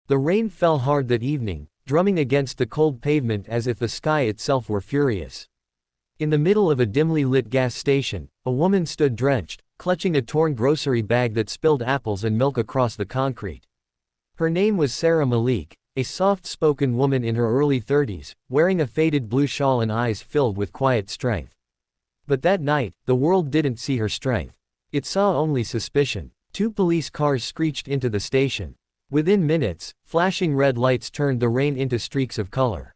The rain fell hard that evening, drumming against the cold pavement as if the sky itself were furious. In the middle of a dimly lit gas station, a woman stood drenched, clutching a torn grocery bag that spilled apples and milk across the concrete. Her name was Sarah Malik, a soft-spoken woman in her early 30s, wearing a faded blue shawl and eyes filled with quiet strength. But that night, the world didn't see her strength. It saw only suspicion. 2 police cars screeched into the station. Within minutes, flashing red lights turned the rain into streaks of color.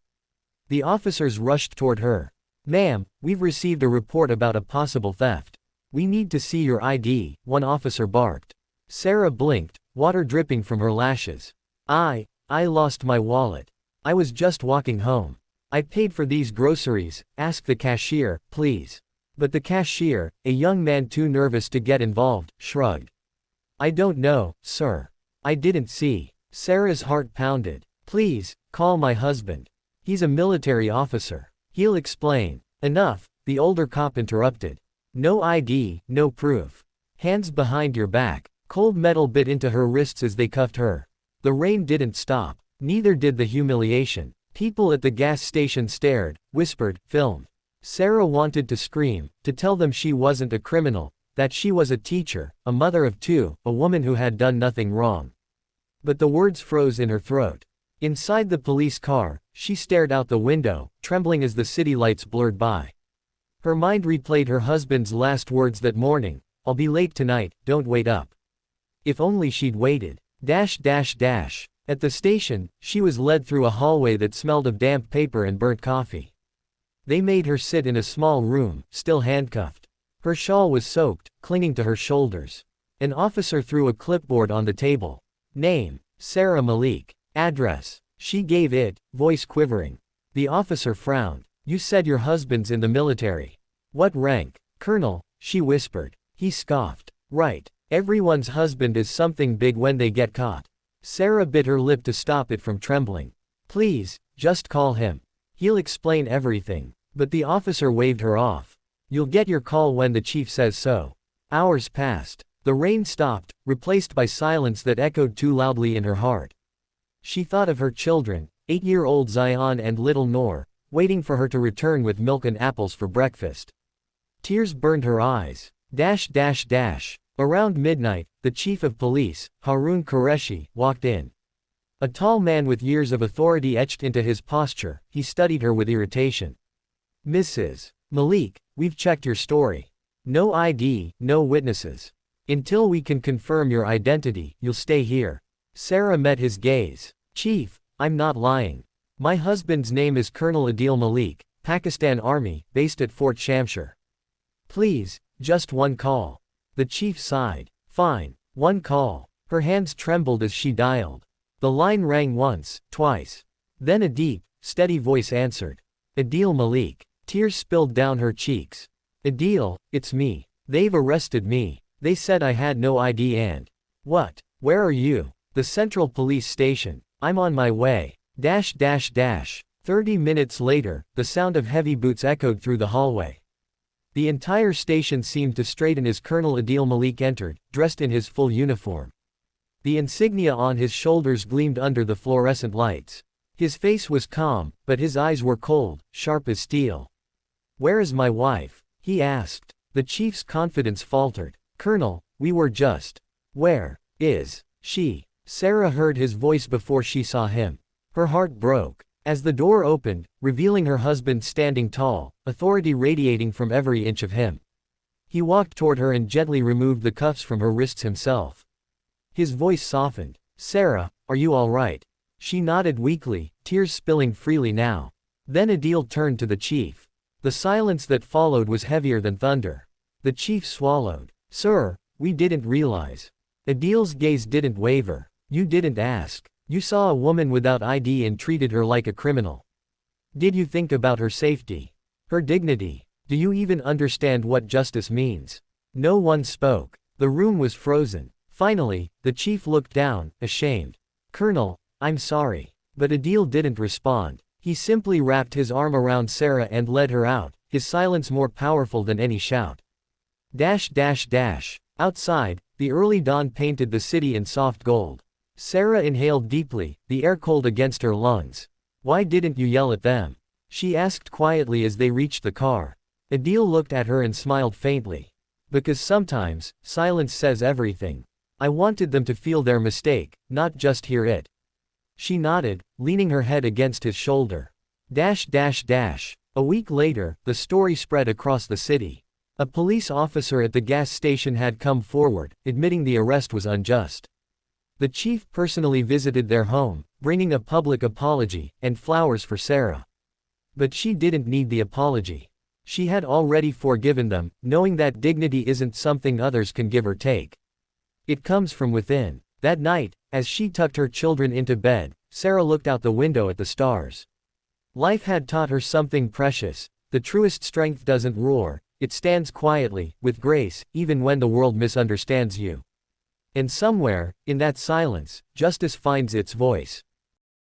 The officers rushed toward her. "Ma'am, we've received a report about a possible theft. We need to see your ID," one officer barked. Sarah blinked, water dripping from her lashes. I lost my wallet. I was just walking home. I paid for these groceries, ask the cashier, please." But the cashier, a young man too nervous to get involved, shrugged. "I don't know, sir. I didn't see." Sarah's heart pounded. "Please, call my husband. He's a military officer. He'll explain." "Enough," the older cop interrupted. "No ID, no proof. Hands behind your back." Cold metal bit into her wrists as they cuffed her. The rain didn't stop. Neither did the humiliation. People at the gas station stared, whispered, filmed. Sarah wanted to scream, to tell them she wasn't a criminal, that she was a teacher, a mother of 2, a woman who had done nothing wrong. But the words froze in her throat. Inside the police car, she stared out the window, trembling as the city lights blurred by. Her mind replayed her husband's last words that morning: "I'll be late tonight, don't wait up." If only she'd waited. At the station, she was led through a hallway that smelled of damp paper and burnt coffee. They made her sit in a small room, still handcuffed. Her shawl was soaked, clinging to her shoulders. An officer threw a clipboard on the table. Name: Sarah Malik. Address. She gave it, voice quivering. The officer frowned. "You said your husband's in the military. What rank?" "Colonel," she whispered. He scoffed. "Right. Everyone's husband is something big when they get caught." Sarah bit her lip to stop it from trembling. "Please, just call him. He'll explain everything." But the officer waved her off. "You'll get your call when the chief says so." Hours passed. The rain stopped, replaced by silence that echoed too loudly in her heart. She thought of her children, 8-year-old Zion and little Noor, waiting for her to return with milk and apples for breakfast. Tears burned her eyes. Around midnight, the chief of police, Harun Qureshi, walked in. A tall man with years of authority etched into his posture, he studied her with irritation. "Mrs. Malik, we've checked your story. No ID, no witnesses. Until we can confirm your identity, you'll stay here." Sarah met his gaze. "Chief, I'm not lying. My husband's name is Colonel Adil Malik, Pakistan Army, based at Fort Shamshir. Please, just one call." The chief sighed. "Fine, one call." Her hands trembled as she dialed. The line rang once, twice. Then a deep, steady voice answered. "Adil Malik." Tears spilled down her cheeks. "Adil, it's me. They've arrested me. They said I had no ID and..." "What? Where are you?" "The Central Police Station. I'm on my way." 30 minutes later, the sound of heavy boots echoed through the hallway. The entire station seemed to straighten as Colonel Adil Malik entered, dressed in his full uniform. The insignia on his shoulders gleamed under the fluorescent lights. His face was calm, but his eyes were cold, sharp as steel. "Where is my wife?" he asked. The chief's confidence faltered. "Colonel, we were just..." "Where is she?" Sarah heard his voice before she saw him. Her heart broke. As the door opened, revealing her husband standing tall, authority radiating from every inch of him. He walked toward her and gently removed the cuffs from her wrists himself. His voice softened. "Sarah, are you all right?" She nodded weakly, tears spilling freely now. Then Adil turned to the chief. The silence that followed was heavier than thunder. The chief swallowed. "Sir, we didn't realize." Adil's gaze didn't waver. "You didn't ask. You saw a woman without ID and treated her like a criminal. Did you think about her safety? Her dignity? Do you even understand what justice means?" No one spoke. The room was frozen. Finally, the chief looked down, ashamed. "Colonel, I'm sorry." But Adil didn't respond. He simply wrapped his arm around Sarah and led her out, his silence more powerful than any shout. Outside, the early dawn painted the city in soft gold. Sarah inhaled deeply, the air cold against her lungs. Why didn't you yell at them? She asked quietly as they reached the car. Adil looked at her and smiled faintly. Because sometimes, silence says everything. I wanted them to feel their mistake, not just hear it. She nodded, leaning her head against his shoulder. A week later, the story spread across the city. A police officer at the gas station had come forward, admitting the arrest was unjust. The chief personally visited their home, bringing a public apology, and flowers for Sarah. But she didn't need the apology. She had already forgiven them, knowing that dignity isn't something others can give or take. It comes from within. That night, as she tucked her children into bed, Sarah looked out the window at the stars. Life had taught her something precious. The truest strength doesn't roar, it stands quietly, with grace, even when the world misunderstands you. And somewhere, in that silence, justice finds its voice.